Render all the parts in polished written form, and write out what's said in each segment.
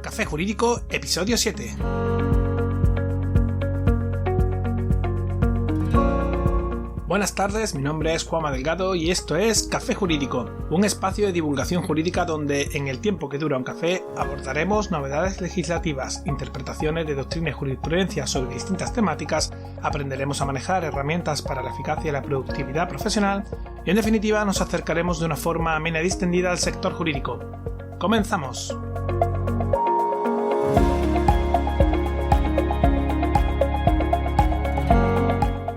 Café Jurídico, episodio 7. Buenas tardes, mi nombre es Juanma Delgado y esto es Café Jurídico, un espacio de divulgación jurídica donde en el tiempo que dura un café abordaremos novedades legislativas, interpretaciones de doctrina y jurisprudencia sobre distintas temáticas, aprenderemos a manejar herramientas para la eficacia y la productividad profesional y en definitiva nos acercaremos de una forma amena y distendida al sector jurídico. ¡Comenzamos!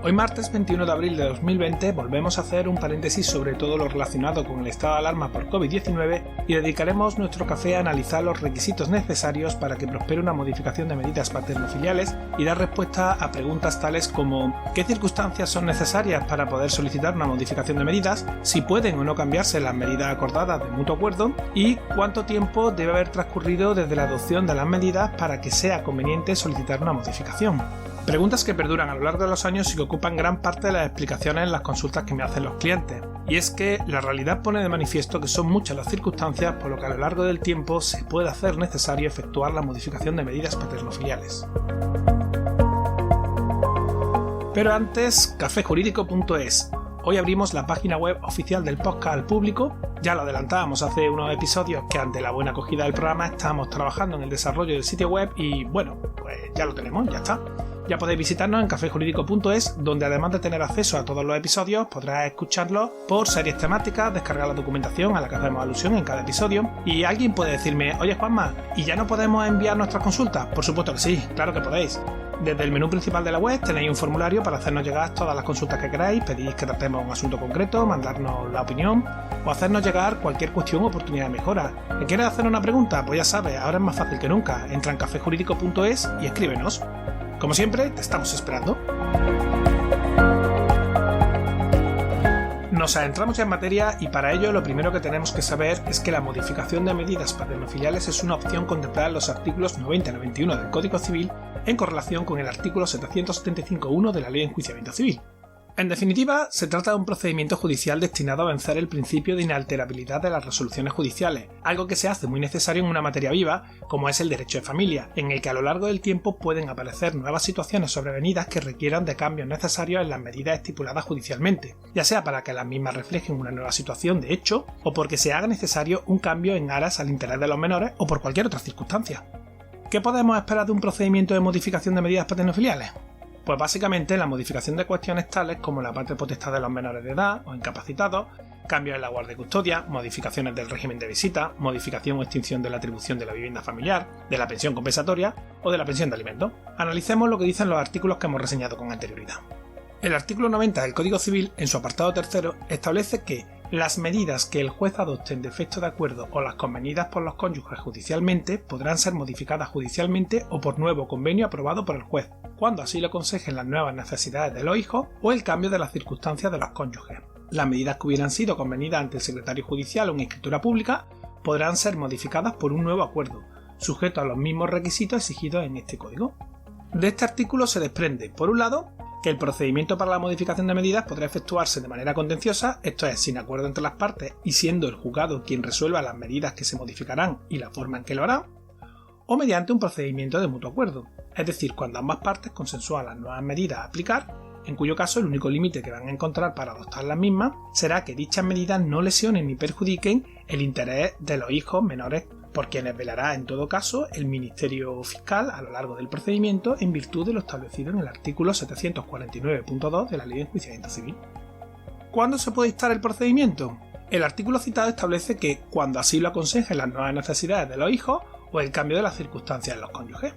Hoy martes 21 de abril de 2020 volvemos a hacer un paréntesis sobre todo lo relacionado con el estado de alarma por COVID-19 y dedicaremos nuestro café a analizar los requisitos necesarios para que prospere una modificación de medidas paternofiliales y dar respuesta a preguntas tales como ¿qué circunstancias son necesarias para poder solicitar una modificación de medidas? ¿Si pueden o no cambiarse las medidas acordadas de mutuo acuerdo? ¿Y cuánto tiempo debe haber transcurrido desde la adopción de las medidas para que sea conveniente solicitar una modificación? Preguntas que perduran a lo largo de los años y que ocupan gran parte de las explicaciones en las consultas que me hacen los clientes. Y es que la realidad pone de manifiesto que son muchas las circunstancias por lo que a lo largo del tiempo se puede hacer necesario efectuar la modificación de medidas paternofiliales. Pero antes, cafejurídico.es. Hoy abrimos la página web oficial del podcast al público. Ya lo adelantábamos hace unos episodios que ante la buena acogida del programa estábamos trabajando en el desarrollo del sitio web y bueno, pues ya lo tenemos, ya está. Ya podéis visitarnos en cafejurídico.es, donde además de tener acceso a todos los episodios, podrás escucharlos por series temáticas, descargar la documentación a la que hacemos alusión en cada episodio. Y alguien puede decirme, oye Juanma, ¿y ya no podemos enviar nuestras consultas? Por supuesto que sí, claro que podéis. Desde el menú principal de la web tenéis un formulario para hacernos llegar todas las consultas que queráis, pedís que tratemos un asunto concreto, mandarnos la opinión o hacernos llegar cualquier cuestión o oportunidad de mejora. ¿Me quieres hacer una pregunta? Pues ya sabes, ahora es más fácil que nunca. Entra en cafejurídico.es y escríbenos. Como siempre, te estamos esperando. Nos adentramos ya en materia y para ello lo primero que tenemos que saber es que la modificación de medidas paternofiliales es una opción contemplada en los artículos 90 y 91 del Código Civil en correlación con el artículo 775.1 de la Ley de Enjuiciamiento Civil. En definitiva, se trata de un procedimiento judicial destinado a vencer el principio de inalterabilidad de las resoluciones judiciales, algo que se hace muy necesario en una materia viva, como es el derecho de familia, en el que a lo largo del tiempo pueden aparecer nuevas situaciones sobrevenidas que requieran de cambios necesarios en las medidas estipuladas judicialmente, ya sea para que las mismas reflejen una nueva situación de hecho, o porque se haga necesario un cambio en aras al interés de los menores o por cualquier otra circunstancia. ¿Qué podemos esperar de un procedimiento de modificación de medidas paternofiliales? Pues básicamente la modificación de cuestiones tales como la patria potestad de los menores de edad o incapacitados, cambios en la guardia y custodia, modificaciones del régimen de visita, modificación o extinción de la atribución de la vivienda familiar, de la pensión compensatoria o de la pensión de alimentos. Analicemos lo que dicen los artículos que hemos reseñado con anterioridad. El artículo 90 del Código Civil, en su apartado tercero, establece que las medidas que el juez adopte en defecto de acuerdo o las convenidas por los cónyuges judicialmente podrán ser modificadas judicialmente o por nuevo convenio aprobado por el juez, cuando así lo aconsejen las nuevas necesidades de los hijos o el cambio de las circunstancias de los cónyuges. Las medidas que hubieran sido convenidas ante el secretario judicial o en escritura pública podrán ser modificadas por un nuevo acuerdo, sujeto a los mismos requisitos exigidos en este código. De este artículo se desprende, por un lado, que el procedimiento para la modificación de medidas podrá efectuarse de manera contenciosa, esto es, sin acuerdo entre las partes y siendo el juzgado quien resuelva las medidas que se modificarán y la forma en que lo hará, o mediante un procedimiento de mutuo acuerdo, es decir, cuando ambas partes consensúan las nuevas medidas a aplicar, en cuyo caso el único límite que van a encontrar para adoptar las mismas será que dichas medidas no lesionen ni perjudiquen el interés de los hijos menores, por quienes velará en todo caso el Ministerio Fiscal a lo largo del procedimiento en virtud de lo establecido en el artículo 749.2 de la Ley de Enjuiciamiento Civil. ¿Cuándo se puede dictar el procedimiento? El artículo citado establece que cuando así lo aconsejen las nuevas necesidades de los hijos o el cambio de las circunstancias en los cónyuges.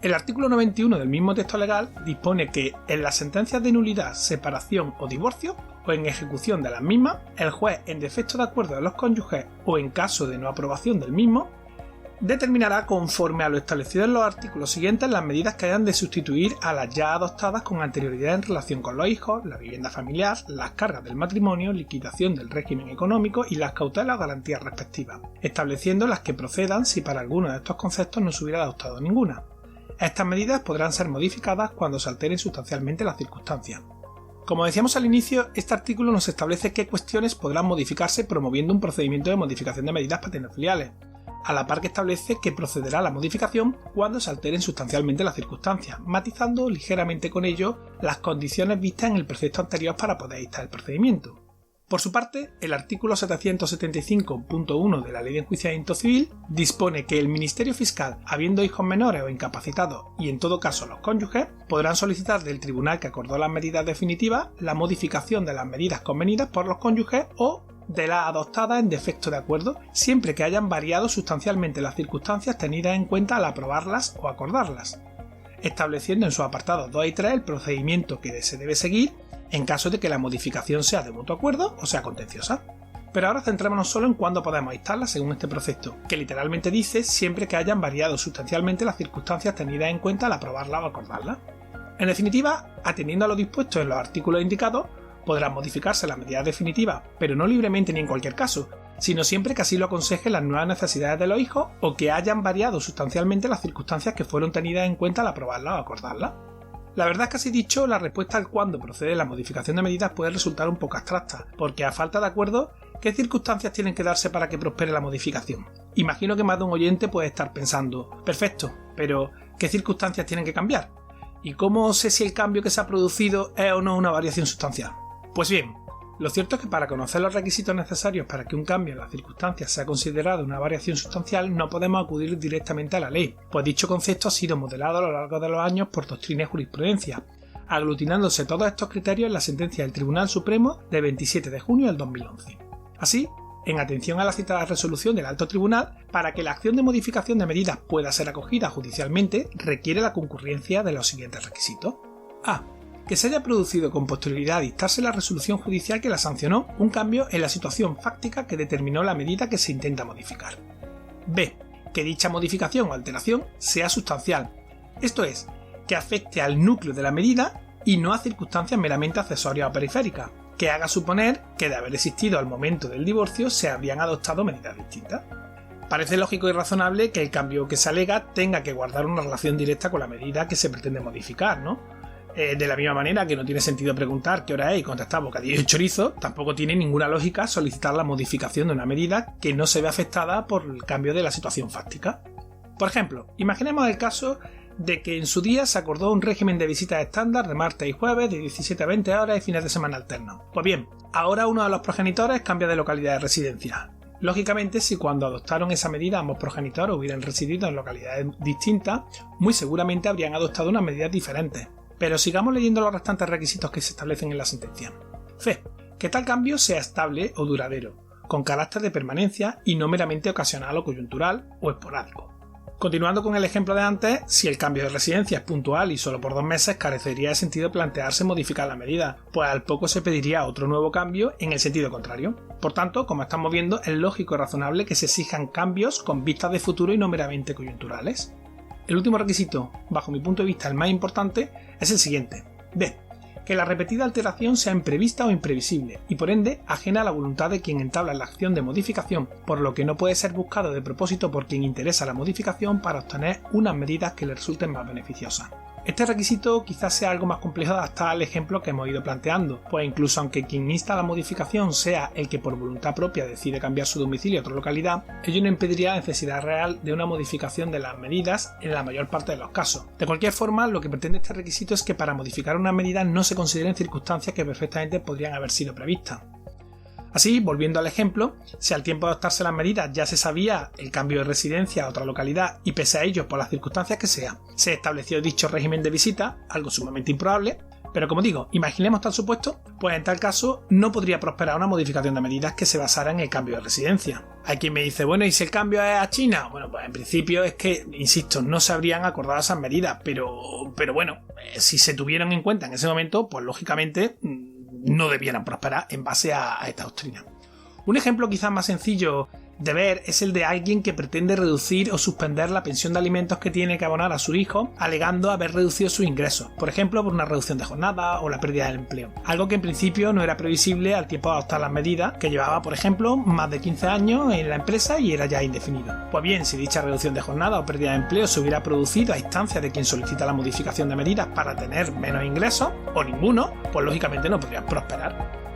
El artículo 91 del mismo texto legal dispone que en las sentencias de nulidad, separación o divorcio, o en ejecución de las mismas, el juez, en defecto de acuerdo de los cónyuges o en caso de no aprobación del mismo, determinará conforme a lo establecido en los artículos siguientes las medidas que hayan de sustituir a las ya adoptadas con anterioridad en relación con los hijos, la vivienda familiar, las cargas del matrimonio, liquidación del régimen económico y las cautelas o garantías respectivas, estableciendo las que procedan si para alguno de estos conceptos no se hubiera adoptado ninguna. Estas medidas podrán ser modificadas cuando se alteren sustancialmente las circunstancias. Como decíamos al inicio, este artículo nos establece qué cuestiones podrán modificarse promoviendo un procedimiento de modificación de medidas paternofiliales, a la par que establece que procederá a la modificación cuando se alteren sustancialmente las circunstancias, matizando ligeramente con ello las condiciones vistas en el precepto anterior para poder dictar el procedimiento. Por su parte, el artículo 775.1 de la Ley de Enjuiciamiento Civil dispone que el Ministerio Fiscal, habiendo hijos menores o incapacitados y en todo caso los cónyuges, podrán solicitar del tribunal que acordó las medidas definitivas la modificación de las medidas convenidas por los cónyuges o de las adoptadas en defecto de acuerdo, siempre que hayan variado sustancialmente las circunstancias tenidas en cuenta al aprobarlas o acordarlas, estableciendo en sus apartados 2 y 3 el procedimiento que se debe seguir en caso de que la modificación sea de mutuo acuerdo o sea contenciosa. Pero ahora centrémonos solo en cuándo podemos dictarla según este precepto, que literalmente dice siempre que hayan variado sustancialmente las circunstancias tenidas en cuenta al aprobarla o acordarla. En definitiva, atendiendo a lo dispuesto en los artículos indicados, podrán modificarse las medidas definitivas, pero no libremente ni en cualquier caso, sino siempre que así lo aconsejen las nuevas necesidades de los hijos o que hayan variado sustancialmente las circunstancias que fueron tenidas en cuenta al aprobarla o acordarla. La verdad es que así dicho, la respuesta al cuándo procede la modificación de medidas puede resultar un poco abstracta, porque a falta de acuerdo, ¿qué circunstancias tienen que darse para que prospere la modificación? Imagino que más de un oyente puede estar pensando, perfecto, pero ¿qué circunstancias tienen que cambiar? ¿Y cómo sé si el cambio que se ha producido es o no una variación sustancial? Pues bien, lo cierto es que para conocer los requisitos necesarios para que un cambio en las circunstancias sea considerado una variación sustancial no podemos acudir directamente a la ley, pues dicho concepto ha sido modelado a lo largo de los años por doctrina y jurisprudencia, aglutinándose todos estos criterios en la sentencia del Tribunal Supremo de 27 de junio del 2011. Así, en atención a la citada resolución del Alto Tribunal, para que la acción de modificación de medidas pueda ser acogida judicialmente, requiere la concurrencia de los siguientes requisitos. A. Que se haya producido con posterioridad a dictarse la resolución judicial que la sancionó un cambio en la situación fáctica que determinó la medida que se intenta modificar. B. Que dicha modificación o alteración sea sustancial, esto es, que afecte al núcleo de la medida y no a circunstancias meramente accesorias o periféricas, que haga suponer que de haber existido al momento del divorcio se habrían adoptado medidas distintas. Parece lógico y razonable que el cambio que se alega tenga que guardar una relación directa con la medida que se pretende modificar, ¿no? De la misma manera que no tiene sentido preguntar qué hora es y contestar bocadillo y chorizo, tampoco tiene ninguna lógica solicitar la modificación de una medida que no se ve afectada por el cambio de la situación fáctica. Por ejemplo, imaginemos el caso de que en su día se acordó un régimen de visitas estándar de martes y jueves de 17 a 20 horas y fines de semana alternos. Pues bien, ahora uno de los progenitores cambia de localidad de residencia. Lógicamente, si cuando adoptaron esa medida ambos progenitores hubieran residido en localidades distintas, muy seguramente habrían adoptado unas medidas diferentes. Pero sigamos leyendo los restantes requisitos que se establecen en la sentencia. C. Que tal cambio sea estable o duradero, con carácter de permanencia y no meramente ocasional o coyuntural o esporádico. Continuando con el ejemplo de antes, si el cambio de residencia es puntual y solo por 2 meses, carecería de sentido plantearse modificar la medida, pues al poco se pediría otro nuevo cambio en el sentido contrario. Por tanto, como estamos viendo, es lógico y razonable que se exijan cambios con vistas de futuro y no meramente coyunturales. El último requisito, bajo mi punto de vista el más importante, es el siguiente. B. Que la repetida alteración sea imprevista o imprevisible y por ende ajena a la voluntad de quien entabla la acción de modificación, por lo que no puede ser buscado de propósito por quien interesa la modificación para obtener unas medidas que le resulten más beneficiosas. Este requisito quizás sea algo más complejo de adaptar al ejemplo que hemos ido planteando, pues incluso aunque quien insta la modificación sea el que por voluntad propia decide cambiar su domicilio a otra localidad, ello no impediría la necesidad real de una modificación de las medidas en la mayor parte de los casos. De cualquier forma, lo que pretende este requisito es que para modificar una medida no se consideren circunstancias que perfectamente podrían haber sido previstas. Así, volviendo al ejemplo, si al tiempo de adoptarse las medidas ya se sabía el cambio de residencia a otra localidad y pese a ello, por las circunstancias que sea, se estableció dicho régimen de visita, algo sumamente improbable, pero como digo, imaginemos tal supuesto, pues en tal caso no podría prosperar una modificación de medidas que se basara en el cambio de residencia. Hay quien me dice, bueno, ¿y si el cambio es a China? Bueno, pues en principio es que, insisto, no se habrían acordado esas medidas, pero bueno, si se tuvieron en cuenta en ese momento, pues lógicamente no debieran prosperar en base a esta doctrina. Un ejemplo quizás más sencillo Deber es el de alguien que pretende reducir o suspender la pensión de alimentos que tiene que abonar a su hijo, alegando haber reducido sus ingresos, por ejemplo por una reducción de jornada o la pérdida del empleo. Algo que en principio no era previsible al tiempo de adoptar las medidas, que llevaba, por ejemplo, más de 15 años en la empresa y era ya indefinido. Pues bien, si dicha reducción de jornada o pérdida de empleo se hubiera producido a instancia de quien solicita la modificación de medidas para tener menos ingresos, o ninguno, pues lógicamente no podrían prosperar.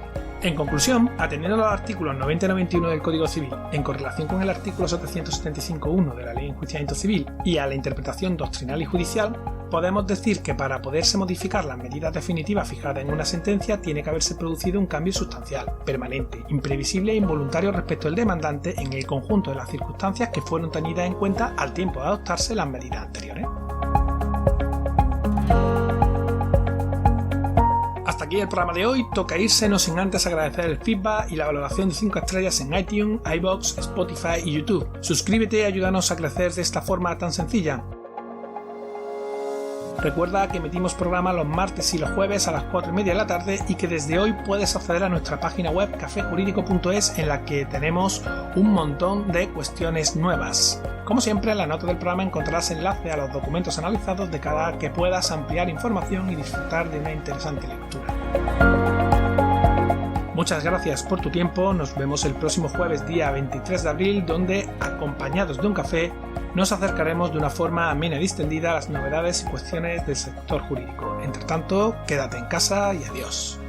En conclusión, atendiendo a los artículos 90 y 91 del Código Civil en correlación con el artículo 775.1 de la Ley de Enjuiciamiento Civil y a la interpretación doctrinal y judicial, podemos decir que para poderse modificar las medidas definitivas fijadas en una sentencia tiene que haberse producido un cambio sustancial, permanente, imprevisible e involuntario respecto del demandante en el conjunto de las circunstancias que fueron tenidas en cuenta al tiempo de adoptarse las medidas anteriores. Hasta aquí el programa de hoy. Toca irse, no sin antes agradecer el feedback y la valoración de 5 estrellas en iTunes, iVoox, Spotify y YouTube. Suscríbete y ayúdanos a crecer de esta forma tan sencilla. Recuerda que emitimos programa los martes y los jueves a las 4:30 de la tarde y que desde hoy puedes acceder a nuestra página web cafejurídico.es, en la que tenemos un montón de cuestiones nuevas. Como siempre, en la nota del programa encontrarás enlace a los documentos analizados de cara a que puedas ampliar información y disfrutar de una interesante lectura. Muchas gracias por tu tiempo, nos vemos el próximo jueves día 23 de abril, donde, acompañados de un café, nos acercaremos de una forma amena y distendida a las novedades y cuestiones del sector jurídico. Entre tanto, quédate en casa y adiós.